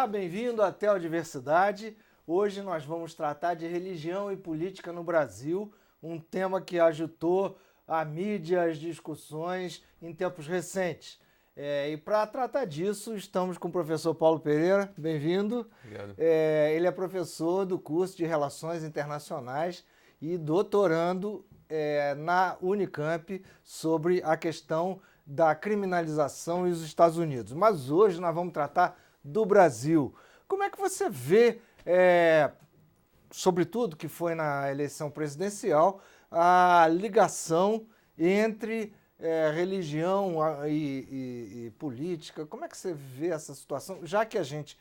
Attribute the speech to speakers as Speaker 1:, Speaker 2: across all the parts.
Speaker 1: Olá, bem-vindo à Teodiversidade. Hoje nós vamos tratar de religião e política no Brasil, um tema que agitou a mídia, as discussões em tempos recentes. E para tratar disso, estamos com o professor Paulo Pereira, bem-vindo.
Speaker 2: Obrigado.
Speaker 1: Ele é professor do curso de Relações Internacionais e doutorando na Unicamp sobre a questão da criminalização e os Estados Unidos. Mas hoje nós vamos tratar do Brasil. Como é que você vê, sobretudo que foi na eleição presidencial, a ligação entre religião e política? Como é que você vê essa situação? Já que a gente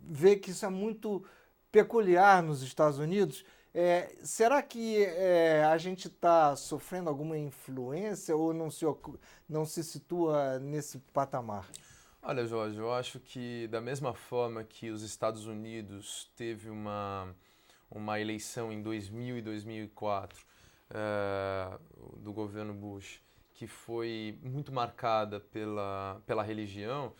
Speaker 1: vê que isso é muito peculiar nos Estados Unidos, será que a gente está sofrendo alguma influência ou não se situa nesse patamar?
Speaker 2: Olha, Jorge, eu acho que da mesma forma que os Estados Unidos teve uma eleição em 2000 e 2004 do governo Bush, que foi muito marcada pela religião,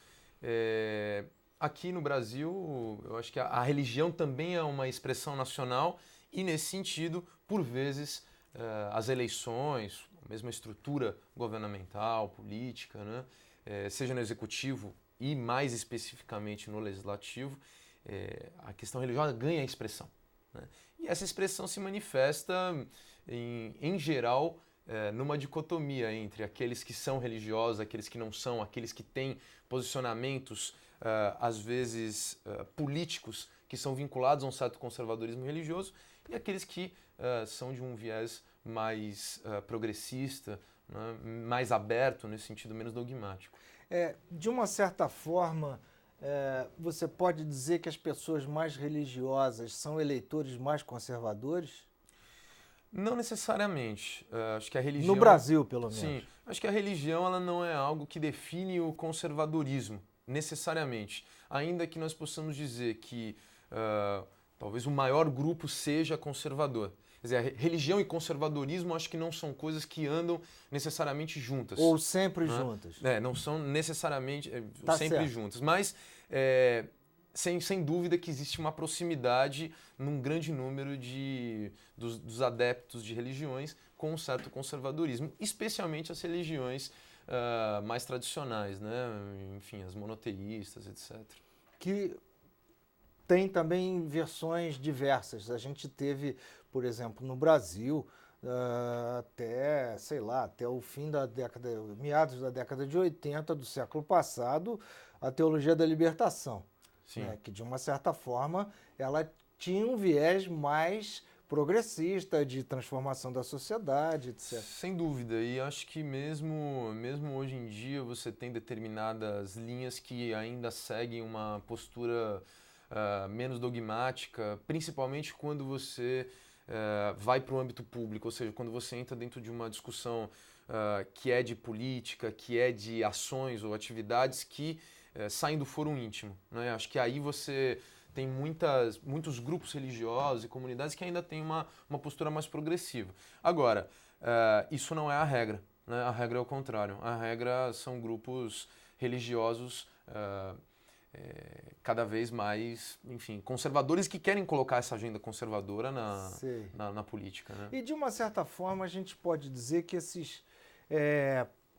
Speaker 2: aqui no Brasil eu acho que a religião também é uma expressão nacional e, nesse sentido, por vezes, as eleições, a mesma estrutura governamental, política, né? Seja no executivo e mais especificamente no legislativo, a questão religiosa ganha expressão, né? E essa expressão se manifesta, em geral, numa dicotomia entre aqueles que são religiosos, aqueles que não são, aqueles que têm posicionamentos, às vezes, políticos, que são vinculados a um certo conservadorismo religioso, e aqueles que são de um viés mais progressista, né, mais aberto, nesse sentido menos dogmático.
Speaker 1: De uma certa forma, você pode dizer que as pessoas mais religiosas são eleitores mais conservadores?
Speaker 2: Não necessariamente. Acho que a religião...
Speaker 1: No Brasil, pelo menos.
Speaker 2: Sim, acho que a religião ela não é algo que define o conservadorismo, necessariamente. Ainda que nós possamos dizer que talvez o maior grupo seja conservador. Quer dizer, a religião e conservadorismo acho que não são coisas que andam necessariamente juntas.
Speaker 1: Ou sempre
Speaker 2: né?
Speaker 1: juntas.
Speaker 2: Não são necessariamente
Speaker 1: Tá
Speaker 2: sempre
Speaker 1: certo.
Speaker 2: juntas, mas sem dúvida que existe uma proximidade num grande número dos adeptos de religiões com um certo conservadorismo, especialmente as religiões mais tradicionais, né? Enfim, as monoteístas, etc.
Speaker 1: Que tem também versões diversas. A gente teve, por exemplo, no Brasil, até, sei lá, até o fim da década, meados da década de 80 do século passado, a teologia da libertação, né, que de uma certa forma ela tinha um viés mais progressista de transformação da sociedade, etc.
Speaker 2: Sem dúvida, e acho que mesmo hoje em dia você tem determinadas linhas que ainda seguem uma postura menos dogmática, principalmente quando você vai para o âmbito público, ou seja, quando você entra dentro de uma discussão que é de política, que é de ações ou atividades que saem do foro íntimo, né? Acho que aí você tem muitos grupos religiosos e comunidades que ainda têm uma postura mais progressiva. Agora, isso não é a regra, né? A regra é o contrário. A regra são grupos religiosos cada vez mais, enfim, conservadores que querem colocar essa agenda conservadora na política, né?
Speaker 1: E de uma certa forma a gente pode dizer que esses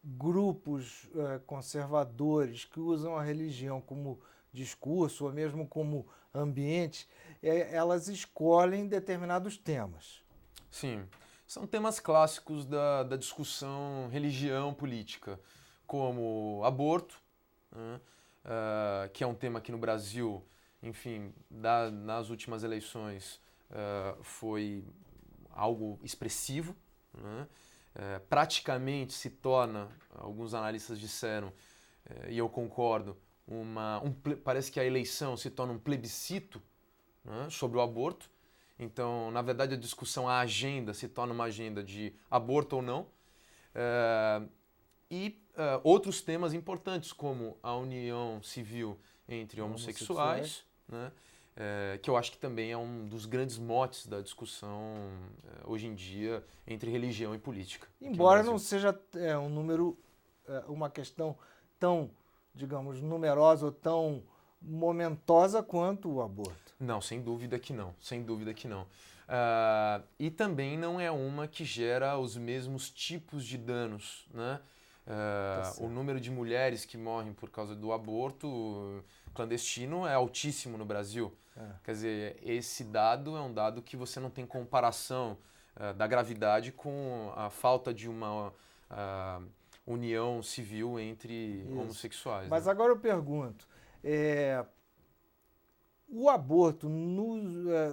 Speaker 1: grupos conservadores que usam a religião como discurso ou mesmo como ambiente, elas escolhem determinados temas.
Speaker 2: Sim, são temas clássicos da discussão religião-política, como aborto, né? Que é um tema que no Brasil, enfim, nas últimas eleições foi algo expressivo, né? Praticamente se torna, alguns analistas disseram, e eu concordo, parece que a eleição se torna um plebiscito, né, sobre o aborto. Então, na verdade, a discussão, a agenda se torna uma agenda de aborto ou não. Outros temas importantes, como a união civil entre homossexuais, né, que eu acho que também é um dos grandes motes da discussão hoje em dia entre religião e política.
Speaker 1: Embora não seja um número, uma questão tão, digamos, numerosa ou tão momentosa quanto o aborto.
Speaker 2: Não, sem dúvida que não, sem dúvida que não. E também não é uma que gera os mesmos tipos de danos, né? O número de mulheres que morrem por causa do aborto clandestino é altíssimo no Brasil. Quer dizer, esse dado é um dado que você não tem comparação da gravidade com a falta de uma união civil entre homossexuais.
Speaker 1: Mas
Speaker 2: né?
Speaker 1: agora eu pergunto, o aborto,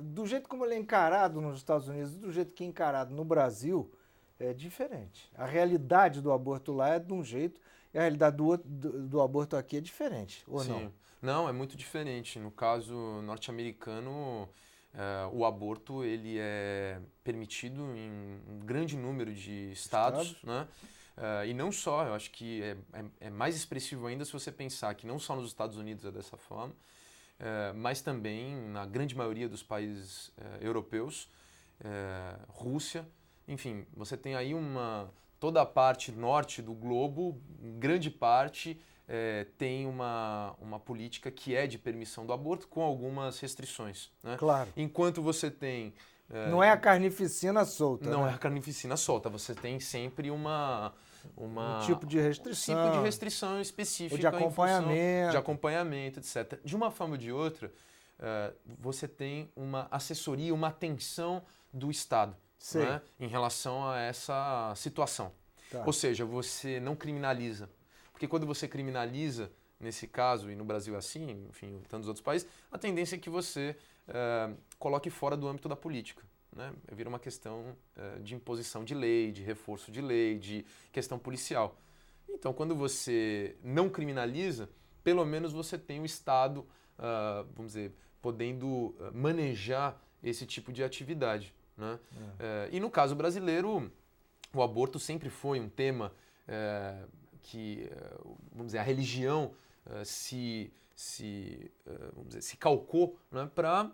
Speaker 1: do jeito como ele é encarado nos Estados Unidos, do jeito que é encarado no Brasil, é diferente. A realidade do aborto lá é de um jeito e a realidade do aborto aqui é diferente, ou não?
Speaker 2: Sim. Não, é muito diferente. No caso norte-americano, o aborto ele é permitido em um grande número de estados, né? E não só, eu acho que é mais expressivo ainda se você pensar que não só nos Estados Unidos é dessa forma, mas também na grande maioria dos países europeus, Rússia, enfim, você tem aí toda a parte norte do globo, grande parte tem uma política que é de permissão do aborto com algumas restrições. Né?
Speaker 1: Claro.
Speaker 2: Enquanto você tem...
Speaker 1: não é a carnificina solta.
Speaker 2: Não
Speaker 1: né?
Speaker 2: é a carnificina solta, você tem sempre um
Speaker 1: tipo de restrição.
Speaker 2: Um tipo de restrição específica.
Speaker 1: Ou de acompanhamento.
Speaker 2: De acompanhamento, etc. De uma forma ou de outra, você tem uma assessoria, uma atenção do Estado né, em relação a essa situação.
Speaker 1: Tá.
Speaker 2: Ou seja, você não criminaliza. Porque quando você criminaliza, nesse caso, e no Brasil é assim, enfim, em tantos outros países, a tendência é que você coloque fora do âmbito da política. Né? Vira uma questão de imposição de lei, de reforço de lei, de questão policial. Então, quando você não criminaliza, pelo menos você tem o Estado, vamos dizer, podendo manejar esse tipo de atividade. Né? E no caso brasileiro, o aborto sempre foi um tema que, vamos dizer, a religião vamos dizer, se calcou né, para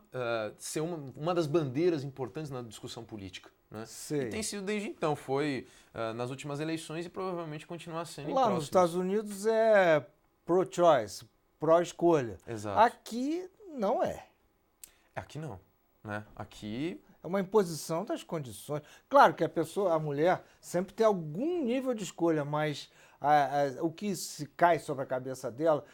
Speaker 2: ser uma das bandeiras importantes na discussão política. Né? E tem sido desde então, foi nas últimas eleições e provavelmente continuar sendo
Speaker 1: lá nos Estados Unidos é pro-choice, pró-escolha.
Speaker 2: Exato.
Speaker 1: Aqui não é.
Speaker 2: Aqui não. Né? Aqui...
Speaker 1: é uma imposição das condições. Claro que a mulher, sempre tem algum nível de escolha, mas o que se cai sobre a cabeça dela,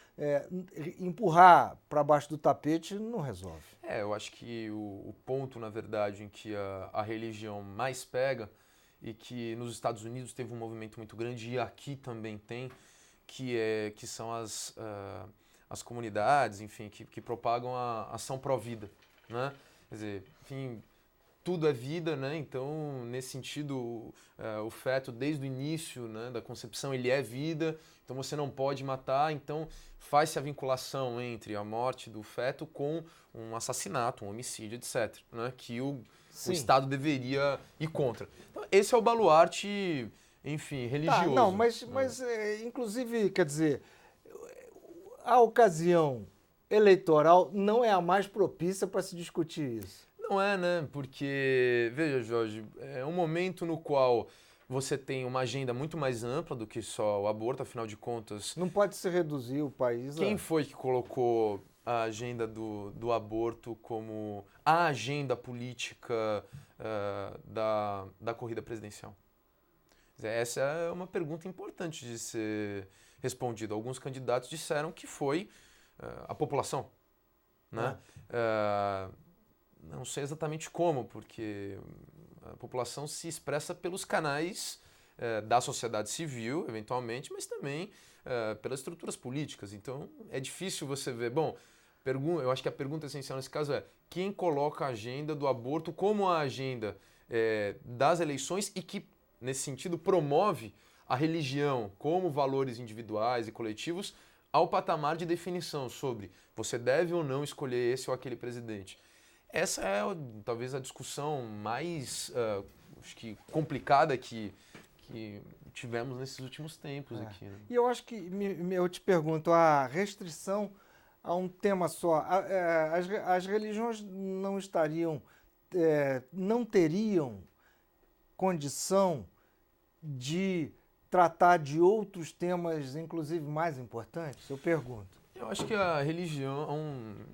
Speaker 1: empurrar para baixo do tapete não resolve.
Speaker 2: Eu acho que o ponto, na verdade, em que a religião mais pega e que nos Estados Unidos teve um movimento muito grande e aqui também tem, que são as comunidades, enfim, que propagam a ação pró-vida, né? Quer dizer, enfim, tudo é vida, né? Então, nesse sentido, o feto, desde o início né, da concepção, ele é vida, então você não pode matar, então faz-se a vinculação entre a morte do feto com um assassinato, um homicídio, etc., né? Que o Estado deveria ir contra. Então, esse é o baluarte, enfim, religioso.
Speaker 1: Não, mas inclusive, quer dizer, a ocasião eleitoral não é a mais propícia para se discutir isso.
Speaker 2: Não é, né? Porque, veja, Jorge, é um momento no qual você tem uma agenda muito mais ampla do que só o aborto, afinal de contas...
Speaker 1: não pode se reduzir o país
Speaker 2: Quem foi que colocou a agenda do aborto como a agenda política da corrida presidencial? Essa é uma pergunta importante de ser respondida. Alguns candidatos disseram que foi a população, né? Não sei exatamente como, porque a população se expressa pelos canais da sociedade civil, eventualmente, mas também pelas estruturas políticas. Então, é difícil você ver... Bom, eu acho que a pergunta essencial nesse caso é quem coloca a agenda do aborto como a agenda das eleições e que, nesse sentido, promove a religião como valores individuais e coletivos ao patamar de definição sobre você deve ou não escolher esse ou aquele presidente. Essa é talvez a discussão mais acho que complicada que tivemos nesses últimos tempos aqui. Né?
Speaker 1: E eu acho que, eu te pergunto, a restrição a um tema só, as religiões não teriam condição de tratar de outros temas, inclusive mais importantes? Eu pergunto.
Speaker 2: Eu acho que a religião,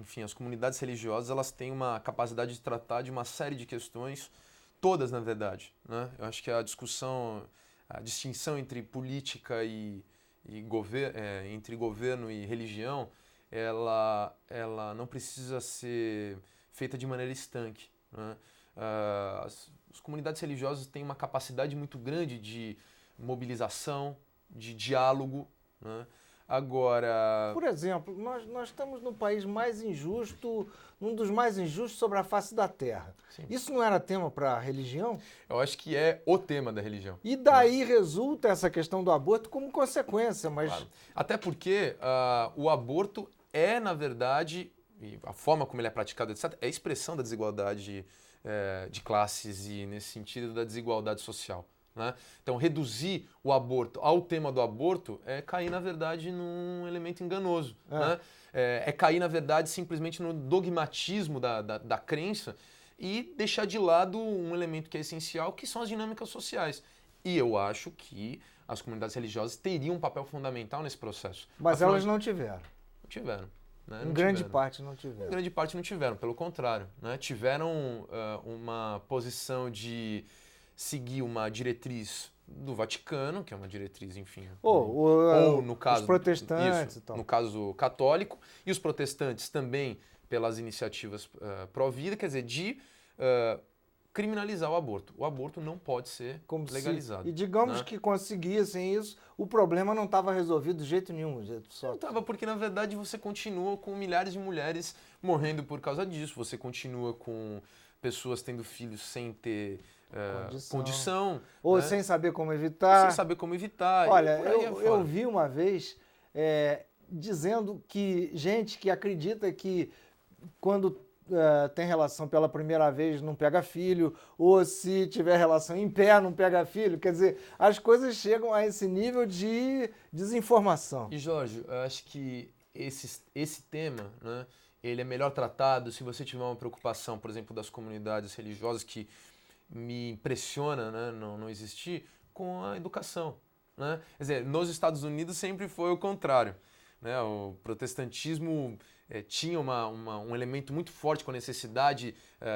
Speaker 2: enfim, as comunidades religiosas, elas têm uma capacidade de tratar de uma série de questões, todas na verdade, né? Eu acho que a distinção entre política entre governo e religião, ela não precisa ser feita de maneira estanque, né? As comunidades religiosas têm uma capacidade muito grande de mobilização, de diálogo, né? Agora...
Speaker 1: Por exemplo, nós estamos no país mais injusto, um dos mais injustos sobre a face da Terra.
Speaker 2: Sim.
Speaker 1: Isso não era tema para a religião?
Speaker 2: Eu acho que é o tema da religião.
Speaker 1: E daí resulta essa questão do aborto como consequência, mas...
Speaker 2: Claro. Até porque o aborto é, na verdade, e a forma como ele é praticado, etc., é a expressão da desigualdade de classes e, nesse sentido, da desigualdade social. Né? Então, reduzir o aborto ao tema do aborto é cair, na verdade, num elemento enganoso. Né? É cair, na verdade, simplesmente no dogmatismo da crença e deixar de lado um elemento que é essencial, que são as dinâmicas sociais. E eu acho que as comunidades religiosas teriam um papel fundamental nesse processo.
Speaker 1: Mas elas não tiveram.
Speaker 2: Não tiveram. Né?
Speaker 1: Em grande parte não tiveram.
Speaker 2: Em grande parte não tiveram, pelo contrário. Né? Tiveram uma posição de seguir uma diretriz do Vaticano, que é uma diretriz, enfim...
Speaker 1: Ou
Speaker 2: no caso,
Speaker 1: os protestantes
Speaker 2: isso,
Speaker 1: e tal.
Speaker 2: No caso católico, e os protestantes também pelas iniciativas pró-vida, quer dizer, de criminalizar o aborto. O aborto não pode ser legalizado.
Speaker 1: E digamos, né, que conseguissem isso, o problema não estava resolvido de jeito nenhum.
Speaker 2: Não estava, porque na verdade você continua com milhares de mulheres morrendo por causa disso, você continua com pessoas tendo filhos sem ter condição.
Speaker 1: Ou, né, sem saber como evitar.
Speaker 2: Sem saber como evitar.
Speaker 1: Olha, eu vi uma vez dizendo que gente que acredita que quando tem relação pela primeira vez não pega filho, ou se tiver relação em pé não pega filho. Quer dizer, as coisas chegam a esse nível de desinformação.
Speaker 2: E Jorge, eu acho que esse tema, né, ele é melhor tratado se você tiver uma preocupação, por exemplo, das comunidades religiosas, que me impressiona, né, não existir, com a educação. Né? Quer dizer, nos Estados Unidos sempre foi o contrário. Né? O protestantismo tinha um elemento muito forte com a necessidade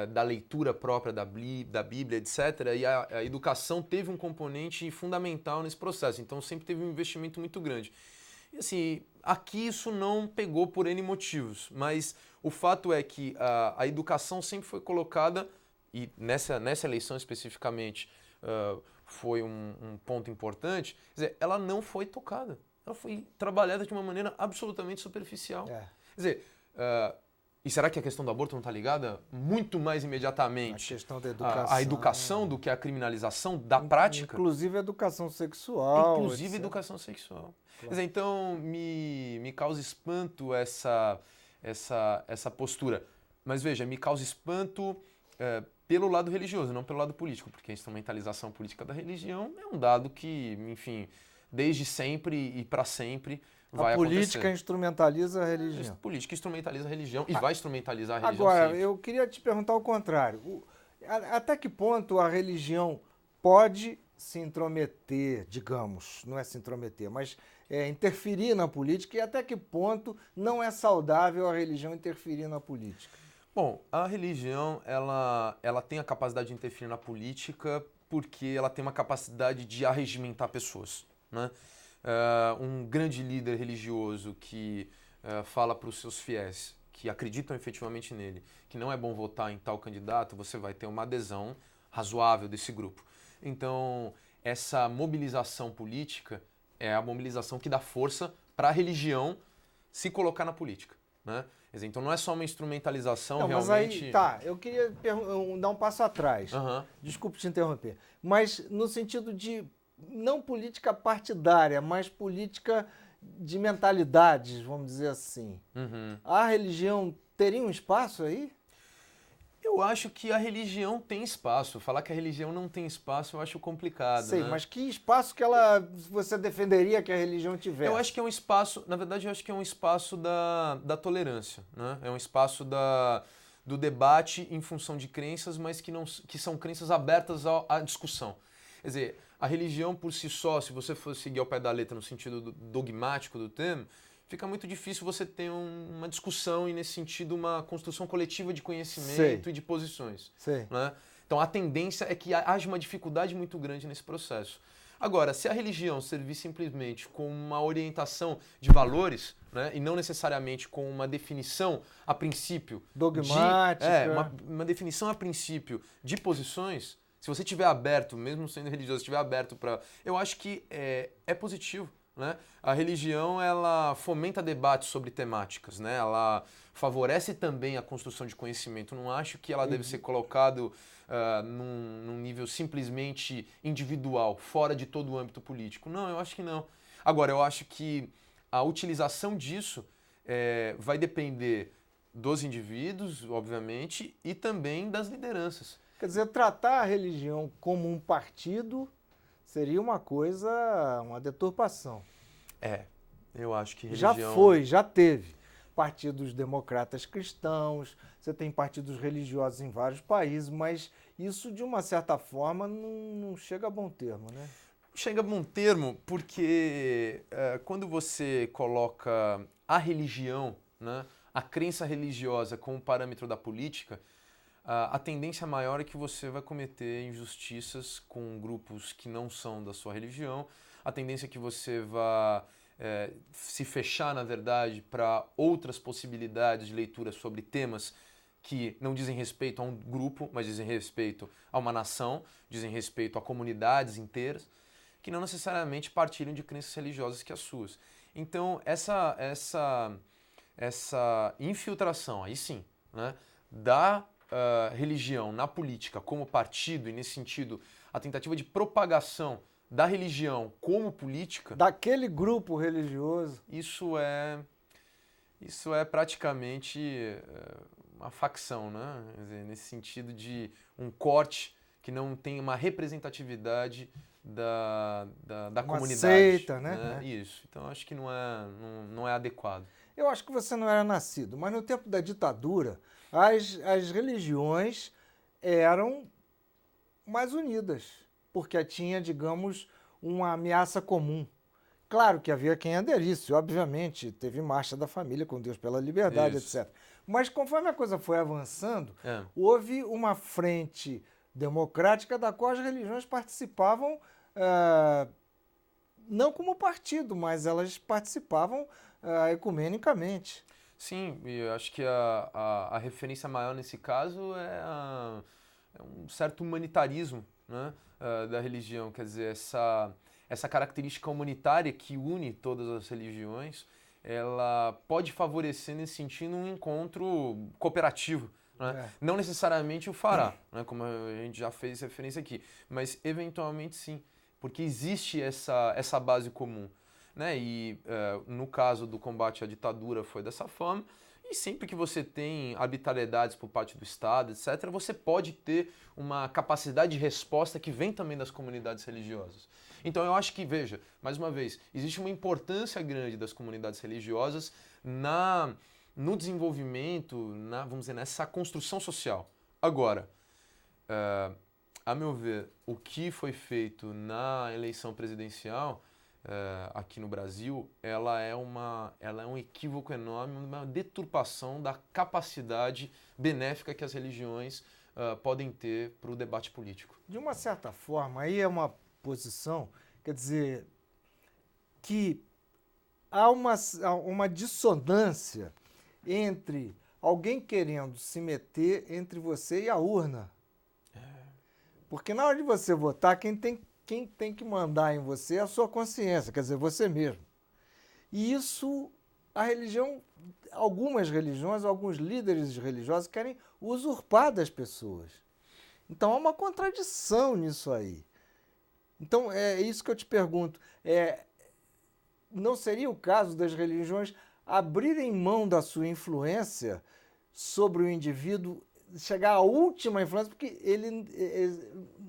Speaker 2: da leitura própria da Bíblia, etc. E a educação teve um componente fundamental nesse processo. Então sempre teve um investimento muito grande. E assim, aqui isso não pegou por N motivos, mas o fato é que a educação sempre foi colocada, e nessa eleição especificamente foi um ponto importante, quer dizer, ela não foi tocada. Ela foi trabalhada de uma maneira absolutamente superficial. Quer dizer, e será que a questão do aborto não está ligada muito mais imediatamente
Speaker 1: a questão da educação,
Speaker 2: à educação do que à criminalização da prática?
Speaker 1: Inclusive a educação sexual.
Speaker 2: Inclusive a educação sexual. Claro. Quer dizer, então me causa espanto essa postura. Mas veja, me causa espanto pelo lado religioso, não pelo lado político, porque a instrumentalização política da religião é um dado que, enfim, desde sempre e para sempre vai acontecer.
Speaker 1: A política instrumentaliza a religião.
Speaker 2: A política instrumentaliza a religião e vai instrumentalizar a religião
Speaker 1: Agora,
Speaker 2: sempre.
Speaker 1: Eu queria te perguntar o contrário. Até que ponto a religião pode se intrometer, digamos, não é se intrometer, mas interferir na política, e até que ponto não é saudável a religião interferir na política?
Speaker 2: Bom, a religião ela tem a capacidade de interferir na política porque ela tem uma capacidade de arregimentar pessoas. Né? Um grande líder religioso que fala para os seus fiéis, que acreditam efetivamente nele, que não é bom votar em tal candidato, você vai ter uma adesão razoável desse grupo. Então, essa mobilização política é a mobilização que dá força para a religião se colocar na política. Né? Então não é só uma instrumentalização realmente...
Speaker 1: Mas aí, eu queria dar um passo atrás. Desculpe te interromper. Mas no sentido de, não política partidária, mas política de mentalidades, vamos dizer assim. A religião teria um espaço aí?
Speaker 2: Eu acho que a religião tem espaço. Falar que a religião não tem espaço eu acho complicado.
Speaker 1: Sei,
Speaker 2: né?
Speaker 1: Mas que espaço que você defenderia que a religião tivesse?
Speaker 2: Eu acho que é um espaço, na verdade eu acho que é um espaço da tolerância. Né? É um espaço do debate em função de crenças, mas que são crenças abertas à discussão. Quer dizer, a religião por si só, se você for seguir ao pé da letra no sentido dogmático do termo, fica muito difícil você ter uma discussão e, nesse sentido, uma construção coletiva de conhecimento
Speaker 1: Sei.
Speaker 2: e de posições.
Speaker 1: Sei.
Speaker 2: Né? Então, a tendência é que haja uma dificuldade muito grande nesse processo. Agora, se a religião servir simplesmente como uma orientação de valores, né, e não necessariamente com uma definição a princípio
Speaker 1: Dogmática.
Speaker 2: uma definição a princípio de posições, se você estiver aberto, mesmo sendo religioso, estiver aberto para... Eu acho que é positivo. Né? A religião, ela fomenta debates sobre temáticas, né? Ela favorece também a construção de conhecimento. Não acho que ela deve ser colocado num nível simplesmente individual, fora de todo o âmbito político. Não, eu acho que não. Agora, eu acho que a utilização disso vai depender dos indivíduos, obviamente, e também das lideranças.
Speaker 1: Quer dizer, tratar a religião como um partido seria uma coisa, uma deturpação.
Speaker 2: Eu acho que religião...
Speaker 1: Já teve partidos democratas cristãos, você tem partidos religiosos em vários países, mas isso, de uma certa forma, não chega a bom termo, né?
Speaker 2: Chega a bom termo porque quando você coloca a religião, né, a crença religiosa como parâmetro da política, a tendência maior é que você vai cometer injustiças com grupos que não são da sua religião, a tendência é que você vai se fechar, na verdade, para outras possibilidades de leitura sobre temas que não dizem respeito a um grupo, mas dizem respeito a uma nação, dizem respeito a comunidades inteiras, que não necessariamente partilham de crenças religiosas que as suas. Então, essa infiltração, aí sim, né, da religião na política como partido, e nesse sentido, a tentativa de propagação da religião como política...
Speaker 1: Daquele grupo religioso.
Speaker 2: Isso é praticamente uma facção, né? Quer dizer, nesse sentido de um corte que não tem uma representatividade da comunidade.
Speaker 1: Seita, né?
Speaker 2: Isso. Então, acho que não é adequado.
Speaker 1: Eu acho que você não era nascido, mas no tempo da ditadura, as religiões eram mais unidas, porque tinha, digamos, uma ameaça comum. Claro que havia quem aderisse, obviamente, teve Marcha da Família com Deus pela Liberdade,
Speaker 2: Isso.
Speaker 1: etc. Mas conforme a coisa foi avançando, houve uma frente democrática da qual as religiões participavam, não como partido, mas elas participavam ecumenicamente.
Speaker 2: Sim, e eu acho que a referência maior nesse caso é um certo humanitarismo, né, da religião, quer dizer, essa característica humanitária que une todas as religiões, ela pode favorecer nesse sentido um encontro cooperativo. Né? Não necessariamente o fará, né, como a gente já fez referência aqui, mas eventualmente sim, porque existe essa base comum. Né? E no caso do combate à ditadura foi dessa forma, e sempre que você tem arbitrariedades por parte do Estado, etc., você pode ter uma capacidade de resposta que vem também das comunidades religiosas. Então eu acho que, veja, mais uma vez, existe uma importância grande das comunidades religiosas no desenvolvimento, vamos dizer, nessa construção social. Agora, a meu ver, o que foi feito na eleição presidencial aqui no Brasil, ela é um equívoco enorme, uma deturpação da capacidade benéfica que as religiões podem ter para o debate político.
Speaker 1: De uma certa forma, aí é uma posição, quer dizer, que há uma dissonância entre alguém querendo se meter entre você e a urna. Porque na hora de você votar, quem tem que mandar em você é a sua consciência, quer dizer, você mesmo. E isso, algumas religiões, alguns líderes religiosos querem usurpar das pessoas. Então há uma contradição nisso aí. Então é isso que eu te pergunto. Não seria o caso das religiões abrirem mão da sua influência sobre o indivíduo, chegar à última influência, porque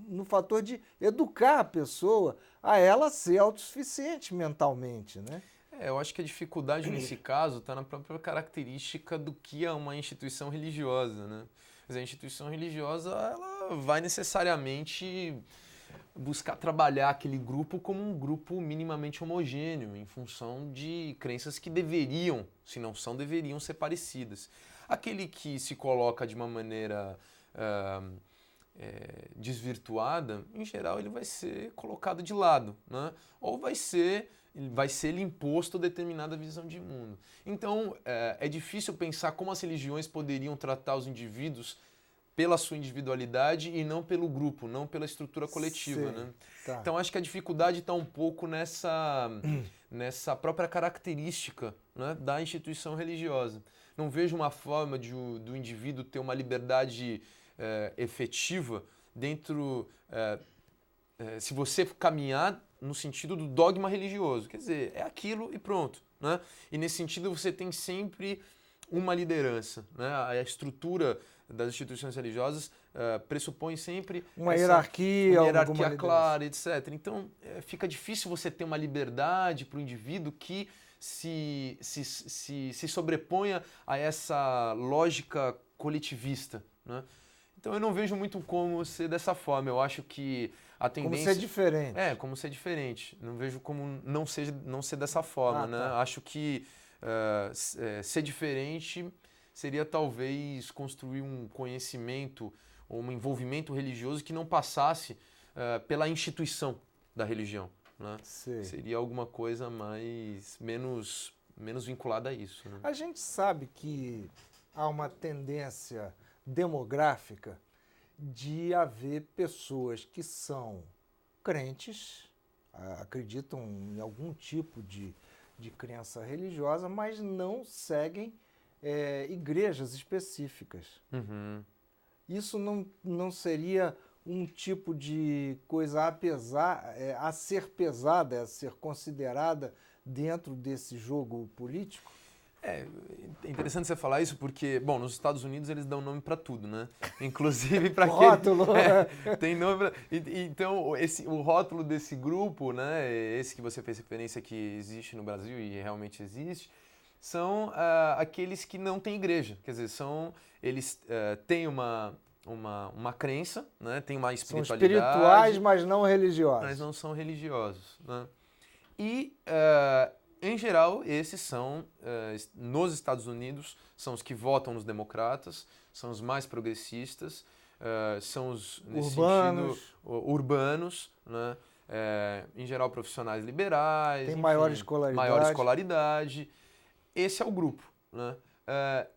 Speaker 1: no fator de educar a pessoa a ela ser autossuficiente mentalmente, né?
Speaker 2: Eu acho que a dificuldade nesse caso está na própria característica do que é uma instituição religiosa, né? Mas a instituição religiosa, ela vai necessariamente buscar trabalhar aquele grupo como um grupo minimamente homogêneo, em função de crenças que deveriam, se não são, deveriam ser parecidas. Aquele que se coloca de uma maneira desvirtuada, em geral ele vai ser colocado de lado, né? Ou vai ser lhe imposto determinada visão de mundo. Então, é difícil pensar como as religiões poderiam tratar os indivíduos pela sua individualidade e não pelo grupo, não pela estrutura coletiva, né?
Speaker 1: Tá.
Speaker 2: Então, acho que a dificuldade está um pouco nessa própria característica, né, da instituição religiosa. Não vejo uma forma do indivíduo ter uma liberdade efetiva dentro... se você caminhar no sentido do dogma religioso. Quer dizer, é aquilo e pronto, né? E nesse sentido você tem sempre uma liderança, né? A estrutura das instituições religiosas pressupõe sempre
Speaker 1: uma hierarquia
Speaker 2: clara, etc. Então, fica difícil você ter uma liberdade para o indivíduo que se sobreponha a essa lógica coletivista, né? Então, eu não vejo muito como ser dessa forma. Eu acho que a tendência...
Speaker 1: Como ser diferente.
Speaker 2: Como ser diferente. Não vejo como não ser dessa forma, né?
Speaker 1: Tá.
Speaker 2: Acho que ser diferente seria talvez construir um conhecimento ou um envolvimento religioso que não passasse pela instituição da religião, né? Seria alguma coisa menos vinculada a isso, né?
Speaker 1: A gente sabe que há uma tendência demográfica de haver pessoas que são crentes, acreditam em algum tipo de crença religiosa, mas não seguem igrejas específicas.
Speaker 2: Uhum.
Speaker 1: Isso não seria um tipo de coisa a ser pesada, a ser considerada dentro desse jogo político?
Speaker 2: É interessante você falar isso porque, bom, nos Estados Unidos eles dão nome para tudo, né? Inclusive para aquele...
Speaker 1: Rótulo!
Speaker 2: Tem nome pra... Então, o rótulo desse grupo, né, esse que você fez referência que existe no Brasil e realmente existe, são aqueles que não têm igreja. Quer dizer, eles têm uma crença, né, têm uma espiritualidade.
Speaker 1: São espirituais, mas não religiosos.
Speaker 2: Mas não são religiosos, né? E... em geral, esses são, nos Estados Unidos, são os que votam nos democratas, são os mais progressistas, são os, nesse sentido, urbanos, né? Em geral, profissionais liberais.
Speaker 1: Tem
Speaker 2: enfim,
Speaker 1: maior escolaridade.
Speaker 2: Maior escolaridade. Esse é o grupo, né?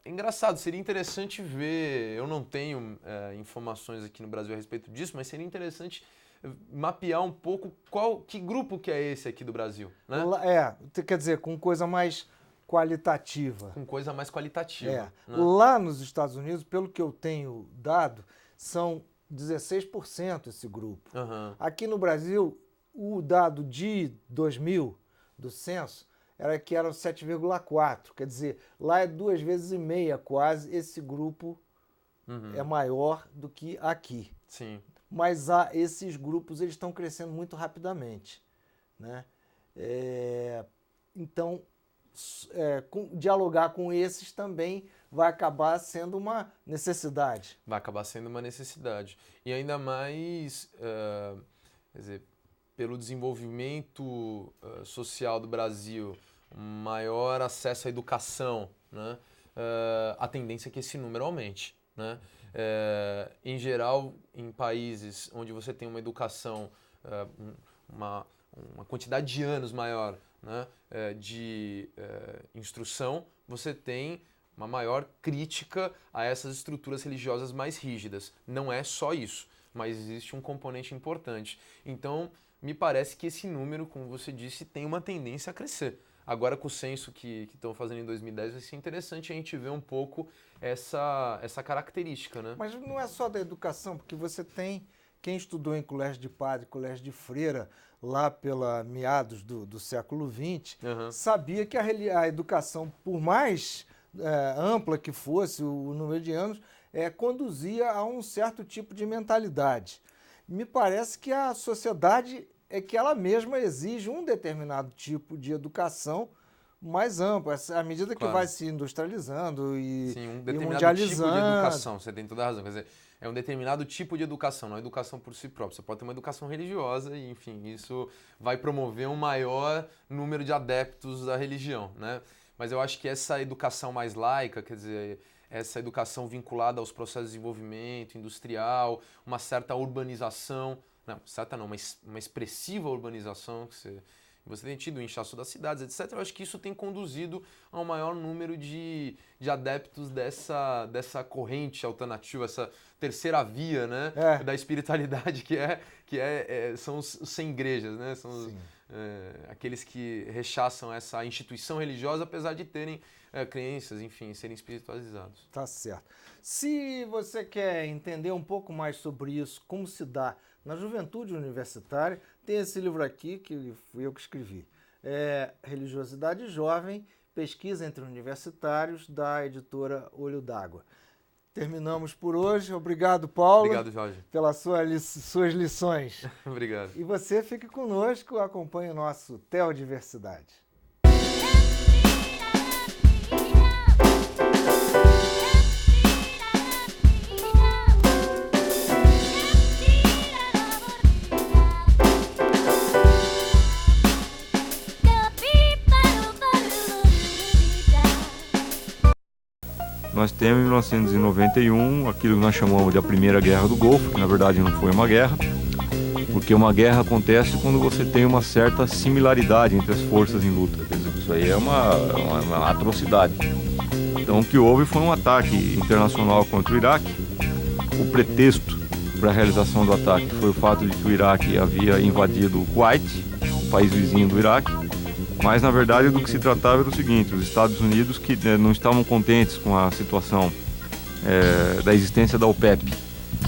Speaker 2: Engraçado, seria interessante ver, eu não tenho informações aqui no Brasil a respeito disso, mas seria interessante mapear um pouco que grupo que é esse aqui do Brasil, né?
Speaker 1: Quer dizer, com coisa mais qualitativa.
Speaker 2: Com coisa mais qualitativa.
Speaker 1: Né? Lá nos Estados Unidos, pelo que eu tenho dado, são 16% esse grupo.
Speaker 2: Uhum.
Speaker 1: Aqui no Brasil, o dado de 2000 do censo era que eram 7,4. Quer dizer, lá é 2,5 vezes quase, esse grupo é maior do que aqui.
Speaker 2: Sim.
Speaker 1: Mas esses grupos eles estão crescendo muito rapidamente, né? Então, dialogar com esses também vai acabar sendo uma necessidade.
Speaker 2: Vai acabar sendo uma necessidade. E ainda mais, quer dizer, pelo desenvolvimento social do Brasil, maior acesso à educação, né? A tendência é que esse número aumente, né? Em geral, em países onde você tem uma educação, uma quantidade de anos maior, né, de instrução, você tem uma maior crítica a essas estruturas religiosas mais rígidas. Não é só isso, mas existe um componente importante. Então, me parece que esse número, como você disse, tem uma tendência a crescer. Agora, com o censo que estão fazendo em 2010, vai ser interessante a gente ver um pouco essa característica, né?
Speaker 1: Mas não é só da educação, porque você tem quem estudou em colégio de padre, colégio de freira, lá pela meados do século XX, sabia que a educação, por mais ampla que fosse o número de anos, conduzia a um certo tipo de mentalidade. Me parece que a sociedade é que ela mesma exige um determinado tipo de educação mais ampla, à medida que vai se industrializando e
Speaker 2: sim, um determinado
Speaker 1: mundializando.
Speaker 2: tipo de educação, você tem toda a razão. Quer dizer, é um determinado tipo de educação, não é educação por si própria. Você pode ter uma educação religiosa e, enfim, isso vai promover um maior número de adeptos da religião, né? Mas eu acho que essa educação mais laica, quer dizer, essa educação vinculada aos processos de desenvolvimento industrial, uma certa urbanização, não, certa não, uma expressiva urbanização que você tem tido o inchaço das cidades, etc. Eu acho que isso tem conduzido a um maior número de adeptos dessa corrente alternativa, essa terceira via, né, da espiritualidade, são os sem igrejas, né? São aqueles que rechaçam essa instituição religiosa, apesar de terem crenças, enfim, serem espiritualizados.
Speaker 1: Tá certo. Se você quer entender um pouco mais sobre isso, como se dá na juventude universitária, tem esse livro aqui, que fui eu que escrevi. Religiosidade Jovem, Pesquisa entre Universitários, da editora Olho d'Água. Terminamos por hoje. Obrigado, Paulo.
Speaker 2: Obrigado, Jorge.
Speaker 1: Pelas suas lições.
Speaker 2: Obrigado.
Speaker 1: E você fique conosco, acompanhe o nosso Teodiversidade.
Speaker 3: Nós temos em 1991 aquilo que nós chamamos de a Primeira Guerra do Golfo, que na verdade não foi uma guerra, porque uma guerra acontece quando você tem uma certa similaridade entre as forças em luta. Quer dizer, isso aí é uma atrocidade. Então o que houve foi um ataque internacional contra o Iraque. O pretexto para a realização do ataque foi o fato de que o Iraque havia invadido o Kuwait, o país vizinho do Iraque. Mas, na verdade, do que se tratava era o seguinte: os Estados Unidos, que não estavam contentes com a situação da existência da OPEP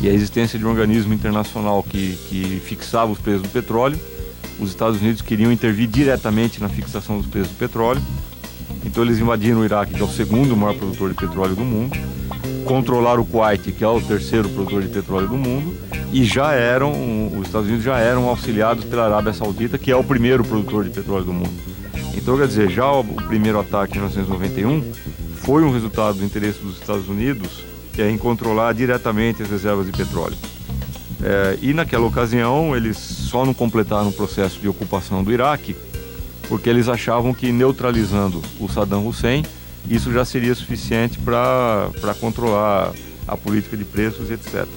Speaker 3: e a existência de um organismo internacional que fixava os preços do petróleo, os Estados Unidos queriam intervir diretamente na fixação dos preços do petróleo. Então eles invadiram o Iraque, que é o segundo maior produtor de petróleo do mundo, controlaram o Kuwait, que é o terceiro produtor de petróleo do mundo, e os Estados Unidos já eram auxiliados pela Arábia Saudita, que é o primeiro produtor de petróleo do mundo. Então, quer dizer, já o primeiro ataque em 1991 foi um resultado do interesse dos Estados Unidos em controlar diretamente as reservas de petróleo. E naquela ocasião eles só não completaram o processo de ocupação do Iraque porque eles achavam que neutralizando o Saddam Hussein, isso já seria suficiente para controlar a política de preços, etc.